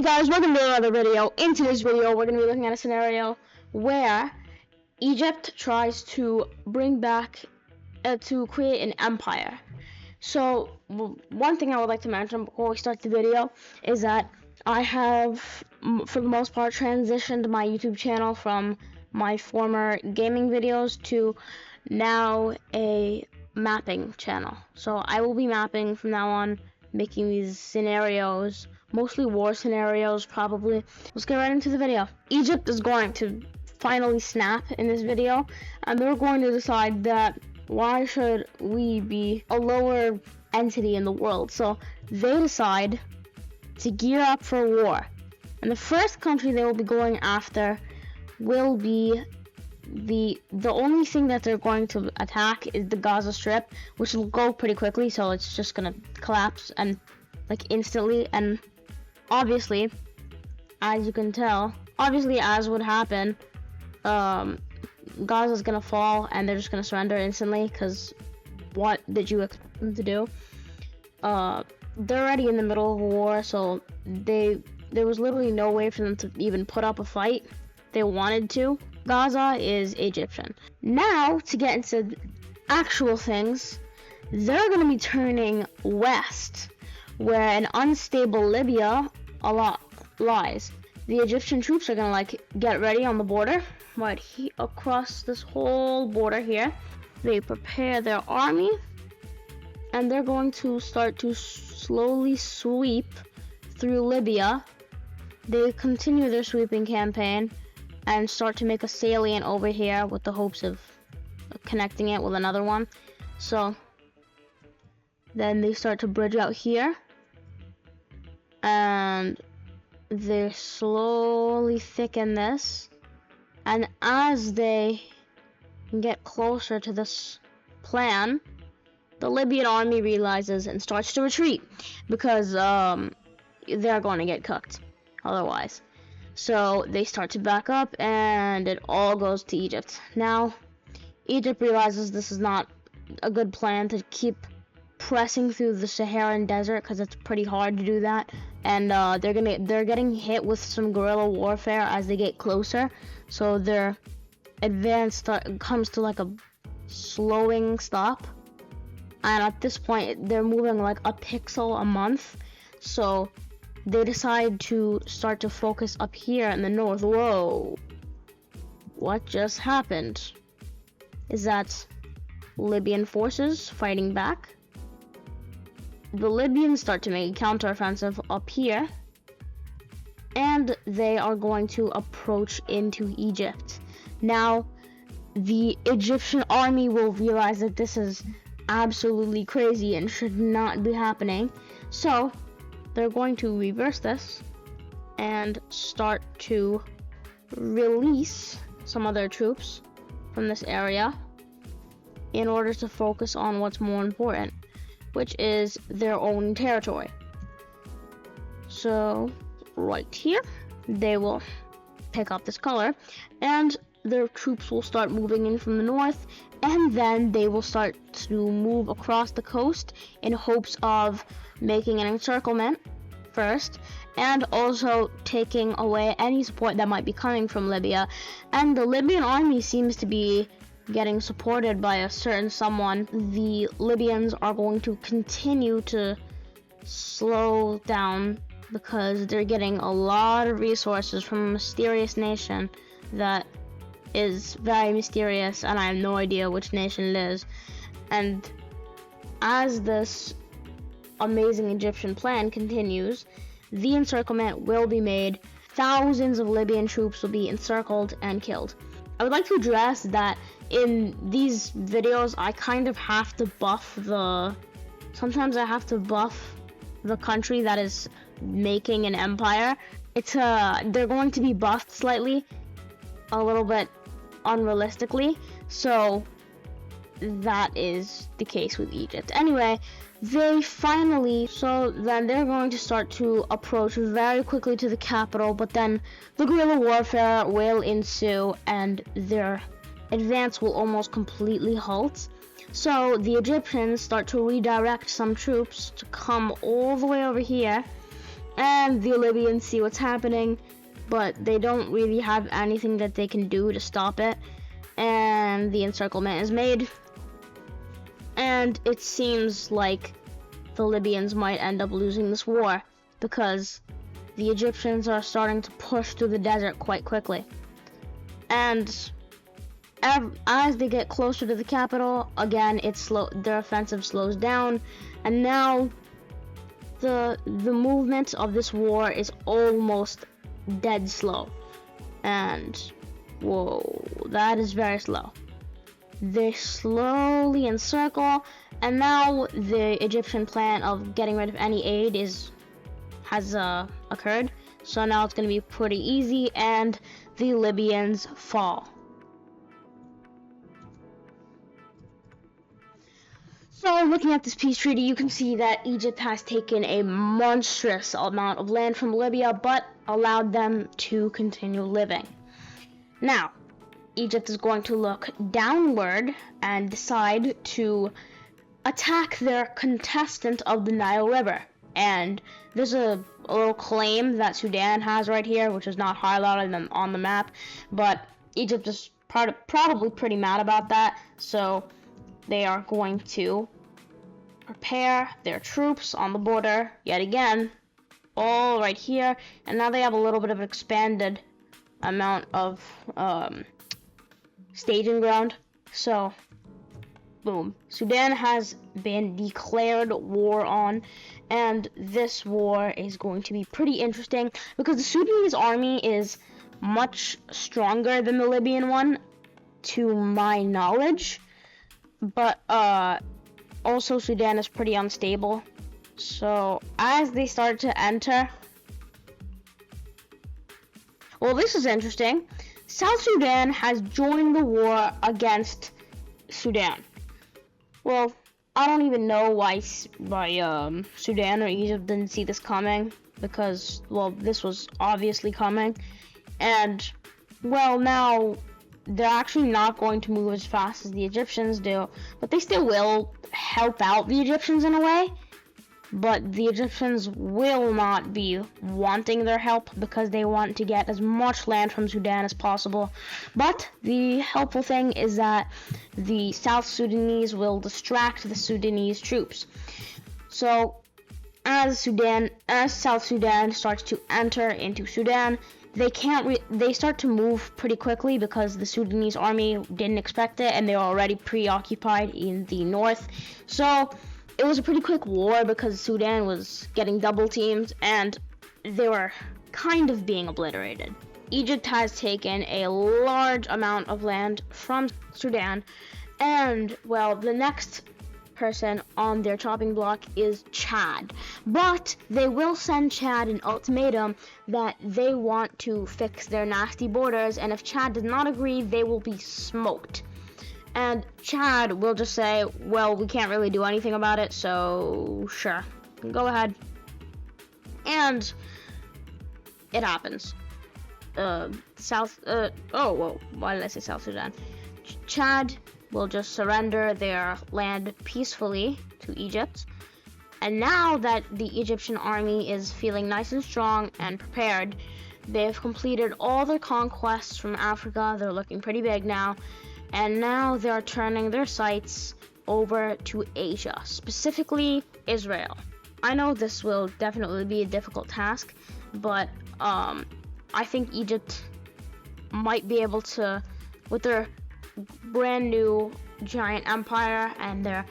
guys, welcome to another video. In today's video, we're going to be looking at a scenario where Egypt tries to bring back, to create an empire. So, one thing I would like to mention before we start the video is that I have, for the most part, transitioned my YouTube channel from my former gaming videos to now a mapping channel. So, I will be mapping from now on, making these scenarios, mostly war scenarios, probably. Let's get right into the video. Egypt is going to finally snap in this video, and they're going to decide that why should we be a lower entity in the world. So they decide to gear up for war, and the first country they will be going after will be the only thing that they're going to attack is the Gaza Strip, which will go pretty quickly, so it's just gonna collapse and like instantly. And obviously, as you can tell, as would happen, Gaza's gonna fall and they're just gonna surrender instantly, because what did you expect them to do? They're already in the middle of a war, so there was literally no way for them to even put up a fight. They wanted to. Gaza is Egyptian. Now, to get into actual things, they're going to be turning west, where an unstable Libya lies. The Egyptian troops are going to get ready on the border, right here, across this whole border here. They prepare their army, and they're going to start to slowly sweep through Libya. They continue their sweeping campaign and start to make a salient over here with the hopes of connecting it with another one. So then they start to bridge out here, and they slowly thicken this, and as they get closer to this plan, the Libyan army realizes and starts to retreat, because they're going to get cooked otherwise. So they start to back up, and it all goes to Egypt. Now, Egypt realizes this is not a good plan to keep pressing through the Saharan desert, because it's pretty hard to do that. And they're getting hit with some guerrilla warfare as they get closer. So their advance comes to like a slowing stop. And at this point, they're moving like a pixel a month. So they decide to start to focus up here in the north. Whoa. What just happened? Is that Libyan forces fighting back? The Libyans start to make a counteroffensive up here, and they are going to approach into Egypt. Now, the Egyptian army will realize that this is absolutely crazy and should not be happening. So they're going to reverse this and start to release some of their troops from this area in order to focus on what's more important, which is their own territory. So right here, they will pick up this color, and their troops will start moving in from the north, and then they will start to move across the coast in hopes of making an encirclement first, and also taking away any support that might be coming from Libya. And the Libyan army seems to be getting supported by a certain someone. The Libyans are going to continue to slow down because they're getting a lot of resources from a mysterious nation that is very mysterious, and I have no idea which nation it is. And as this amazing Egyptian plan continues, the encirclement will be made. Thousands of Libyan troops will be encircled and killed. I would like to address that in these videos, I kind of have to buff sometimes I have to buff the country that is making an empire. They're going to be buffed slightly, a little bit unrealistically, so that is the case with Egypt. Anyway, then they're going to start to approach very quickly to the capital, but then the guerrilla warfare will ensue, and their advance will almost completely halt. So the Egyptians start to redirect some troops to come all the way over here And the Libyans see what's happening, but they don't really have anything that they can do to stop it. And the encirclement is made. And it seems like the Libyans might end up losing this war because the Egyptians are starting to push through the desert quite quickly. And as they get closer to the capital, again, their offensive slows down, and now the movement of this war is almost dead slow. And whoa, that is very slow. They slowly encircle, and now the Egyptian plan of getting rid of any aid has occurred. So now it's going to be pretty easy, and the Libyans fall. So looking at this peace treaty, you can see that Egypt has taken a monstrous amount of land from Libya, but allowed them to continue living. Now, Egypt is going to look downward and decide to attack their contestant of the Nile River. And there's a little claim that Sudan has right here, which is not highlighted on the map, but Egypt is probably pretty mad about that, so they are going to prepare their troops on the border yet again, all right here, and now they have a little bit of expanded amount of staging ground. So boom, Sudan has been declared war on, and this war is going to be pretty interesting because the Sudanese army is much stronger than the Libyan one, to my knowledge, but also Sudan is pretty unstable. So as they start to enter, well, this is interesting. South Sudan has joined the war against Sudan. Well, I don't even know why Sudan or Egypt didn't see this coming, because, well, this was obviously coming. And, well, now they're actually not going to move as fast as the Egyptians do, but they still will help out the Egyptians in a way. But the Egyptians will not be wanting their help because they want to get as much land from Sudan as possible. But the helpful thing is that the South Sudanese will distract the Sudanese troops. So as South Sudan starts to enter into Sudan, they start to move pretty quickly because the Sudanese army didn't expect it and they were already preoccupied in the north. So it was a pretty quick war because Sudan was getting double teamed and they were kind of being obliterated. Egypt has taken a large amount of land from Sudan, and, well, the next person on their chopping block is Chad. But they will send Chad an ultimatum that they want to fix their nasty borders, and if Chad does not agree, they will be smoked. And Chad will just say, well, we can't really do anything about it, so sure, go ahead. And it happens. Why did I say South Sudan? Chad will just surrender their land peacefully to Egypt. And now that the Egyptian army is feeling nice and strong and prepared, they've completed all their conquests from Africa. They're looking pretty big now. And now they're turning their sights over to Asia, specifically Israel. I know this will definitely be a difficult task, but I think Egypt might be able to, with their brand new giant empire and their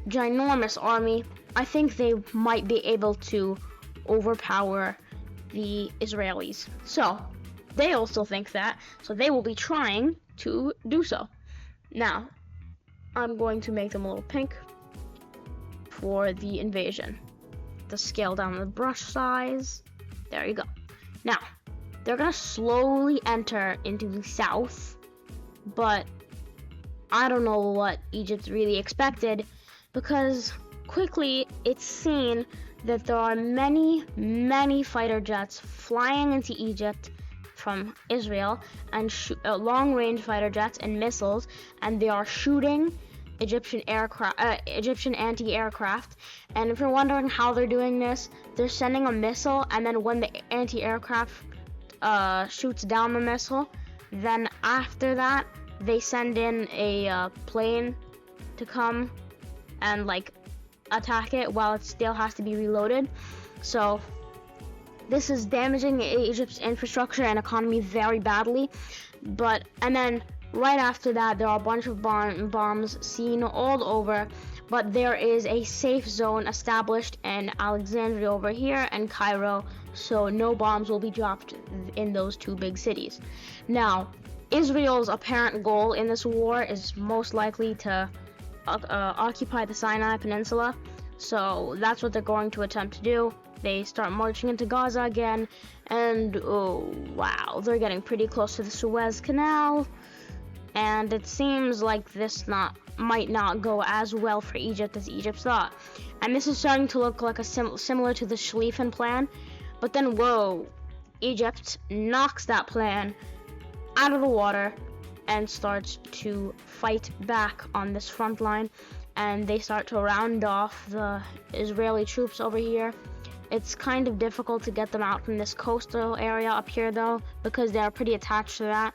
ginormous army, I think they might be able to overpower the Israelis. So they also think that, so they will be trying to do so. Now, I'm going to make them a little pink for the invasion. To scale down the brush size. There you go. Now, they're gonna slowly enter into the south, but I don't know what Egypt really expected, because quickly it's seen that there are many fighter jets flying into Egypt from Israel, and long-range fighter jets and missiles, and they are shooting Egyptian anti-aircraft. And if you're wondering how they're doing this, they're sending a missile, and then when the anti-aircraft shoots down the missile, then after that they send in a plane to come and like attack it while it still has to be reloaded. So this is damaging Egypt's infrastructure and economy very badly. And then right after that, there are a bunch of bombs seen all over, but there is a safe zone established in Alexandria over here and Cairo, so no bombs will be dropped in those two big cities. Now, Israel's apparent goal in this war is most likely to occupy the Sinai Peninsula, so that's what they're going to attempt to do. They start marching into Gaza again, and oh wow, they're getting pretty close to the Suez Canal, and it seems like this might not go as well for Egypt as Egypt thought. And this is starting to look like similar to the Schlieffen plan, but then whoa, Egypt knocks that plan out of the water and starts to fight back on this front line, and they start to round off the Israeli troops over here. It's kind of difficult to get them out from this coastal area up here though, because they're pretty attached to that,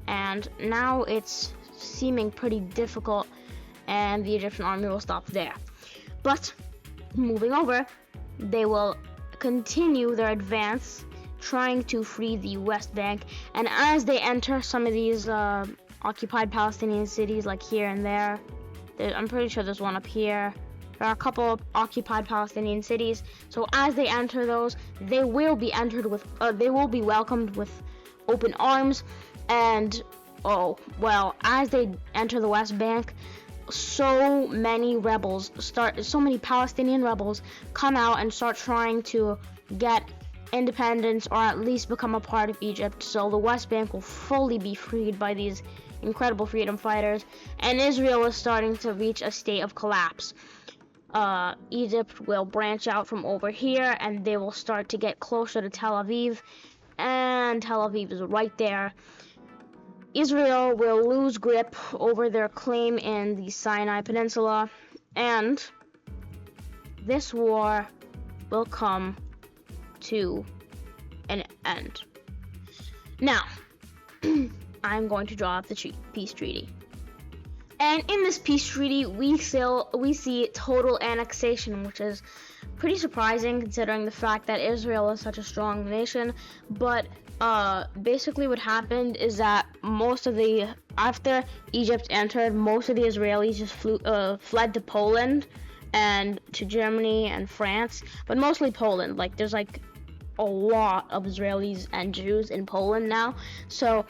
and now it's seeming pretty difficult, and the Egyptian army will stop there. But moving over, they will continue their advance, trying to free the West Bank, and as they enter some of these occupied Palestinian cities, like here and there, I'm pretty sure there's one up here. There are a couple of occupied Palestinian cities, so as they enter those, they will be welcomed with open arms. And as they enter the West Bank, so many Palestinian rebels come out and start trying to get independence, or at least become a part of Egypt, so the West Bank will fully be freed by these incredible freedom fighters, and Israel is starting to reach a state of collapse. Egypt will branch out from over here, and they will start to get closer to Tel Aviv, and Tel Aviv is right there. Israel will lose grip over their claim in the Sinai Peninsula, and this war will come to an end. Now, I'm going to draw up the peace treaty. And in this peace treaty, we see total annexation, which is pretty surprising considering the fact that Israel is such a strong nation. But basically what happened is that after Egypt entered, most of the Israelis just fled to Poland and to Germany and France, but mostly Poland. Like, there's like a lot of Israelis and Jews in Poland now, so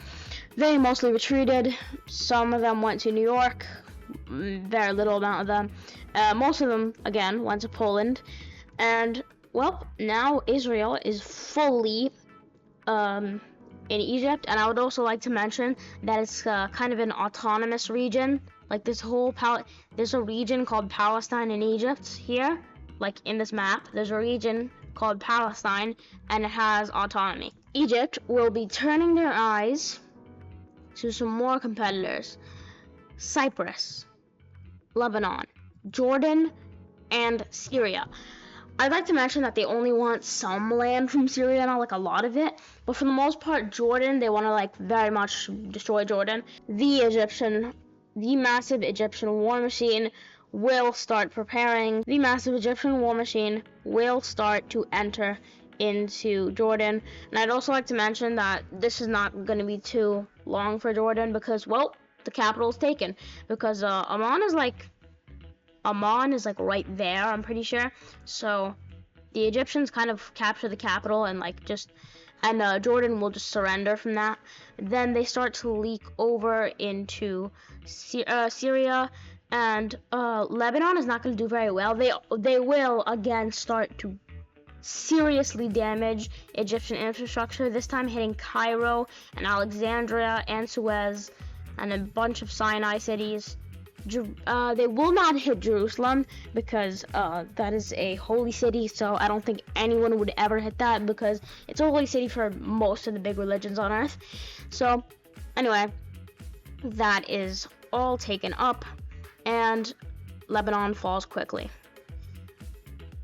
they mostly retreated. Some of them went to New York, very little amount of them. Most of them, again, went to Poland. And, well, now Israel is fully in Egypt. And I would also like to mention that it's kind of an autonomous region. Like, there's a region called Palestine in Egypt here. Like, in this map, there's a region called Palestine, and it has autonomy. Egypt will be turning their eyes to some more competitors: Cyprus, Lebanon, Jordan, and Syria. I'd like to mention that they only want some land from Syria, not like a lot of it, but for the most part, Jordan, they want to like very much destroy Jordan. The massive Egyptian war machine will start preparing. The massive Egyptian war machine will start to enter into Jordan. And I'd also like to mention that this is not going to be too long for Jordan, because, well, the capital is taken, because Amman is like right there, I'm pretty sure. So the Egyptians kind of capture the capital and Jordan will just surrender from that. Then they start to leak over into Syria, and Lebanon is not going to do very well. They will again start to seriously damage Egyptian infrastructure, this time hitting Cairo and Alexandria and Suez and a bunch of Sinai cities. They will not hit Jerusalem, because that is a holy city, so I don't think anyone would ever hit that, because it's a holy city for most of the big religions on earth. So anyway, that is all taken up. and Lebanon falls quickly.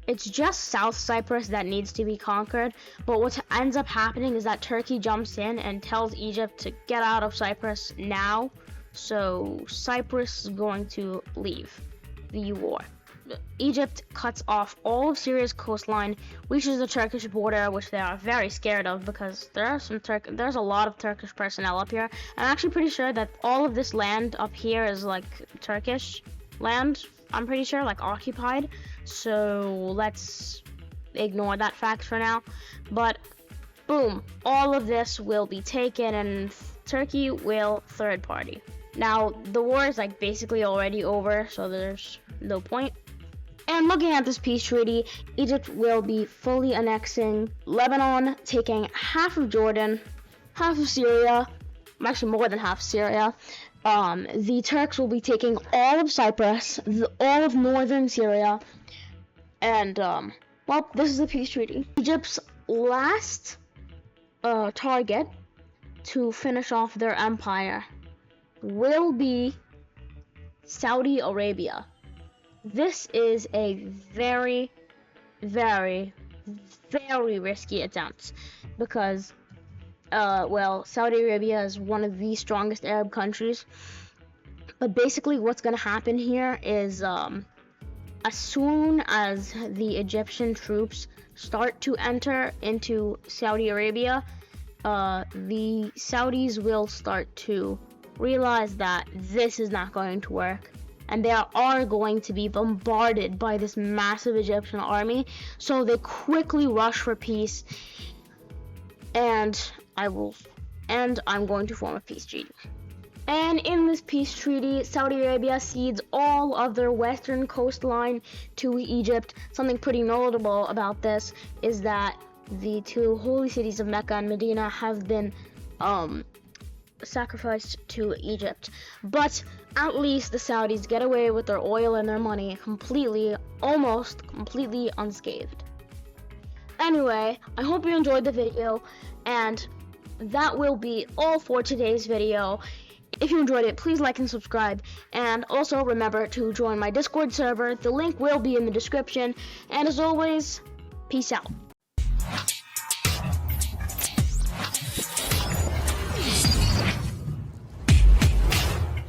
It's just South Cyprus that needs to be conquered, but what ends up happening is that Turkey jumps in and tells Egypt to get out of Cyprus now, so Cyprus is going to leave the war. Egypt cuts off all of Syria's coastline, reaches the Turkish border, which they are very scared of because there's a lot of Turkish personnel up here. I'm actually pretty sure that all of this land up here is like Turkish land. I'm pretty sure, like occupied. So let's ignore that fact for now. But boom, all of this will be taken and Turkey will third party. Now the war is like basically already over, so there's no point. And looking at this peace treaty, Egypt will be fully annexing Lebanon, taking half of Jordan, half of Syria, actually more than half Syria. The Turks will be taking all of Cyprus, all of northern Syria, and, well, this is the peace treaty. Egypt's last target to finish off their empire will be Saudi Arabia. This is a very, very, very risky attempt because, well, Saudi Arabia is one of the strongest Arab countries. But basically what's going to happen here is as soon as the Egyptian troops start to enter into Saudi Arabia, the Saudis will start to realize that this is not going to work. And they are going to be bombarded by this massive Egyptian army. So they quickly rush for peace. And I'm going to form a peace treaty. And in this peace treaty, Saudi Arabia cedes all of their western coastline to Egypt. Something pretty notable about this is that the two holy cities of Mecca and Medina have been sacrificed to Egypt. But at least the Saudis get away with their oil and their money almost completely unscathed. Anyway, I hope you enjoyed the video, and that will be all for today's video. If you enjoyed it, please like and subscribe, and also remember to join my Discord server. The link will be in the description, and as always, peace out.